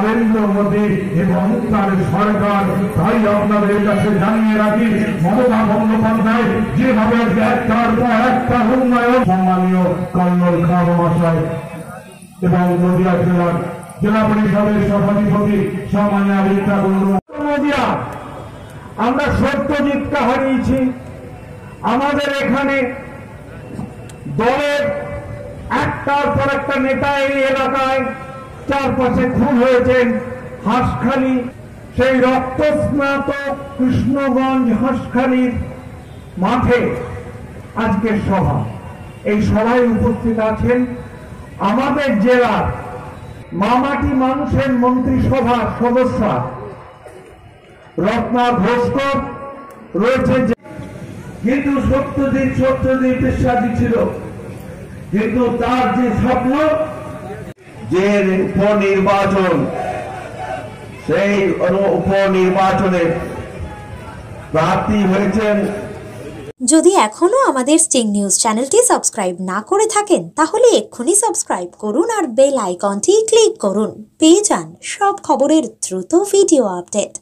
নরেন্দ্র মোদী এবং তার সরকার। তাই আপনাদের কাছে জানিয়ে রাখি, মমতা বন্দ্যোপাধ্যায় যেভাবে একটার পর একটা উন্নয়ন, সম্মানীয় কর্নল খাঁ মহাশয় এবং নদিয়া জেলার জেলা পরিষদের সভাধিপতি সম্মানীয় আরিফা নদিয়া, আমরা সত্যজিৎকে হারিয়েছি। আমাদের এখানে দলের একটার পর একটা নেতা এই এলাকায় চারপাশে খুন হয়েছেন। হাঁসখালি, সেই রক্তস্নাত কৃষ্ণগঞ্জ হাঁসখালির মাঠে আজকে সভা। এই সভায় উপস্থিত আছেন আমাদের জেলার মামাটি মানুষের মন্ত্রিসভার সদস্য রত্না ঘোষকর রয়েছে। কিন্তু সত্যজিতের সাথী ছিল, কিন্তু তার যে স্বপ্ন যে উপনির্বাচন, সেই উপনির্বাচনে প্রার্থী হয়েছেন। যদি এখনো আমাদের স্টিং নিউজ চ্যানেলটি সাবস্ক্রাইব না করে থাকেন তাহলে এক্ষুনি সাবস্ক্রাইব করুন আর বেল আইকনটি ক্লিক করুন। পেয়ে যান সব খবরের দ্রুত ভিডিও আপডেট।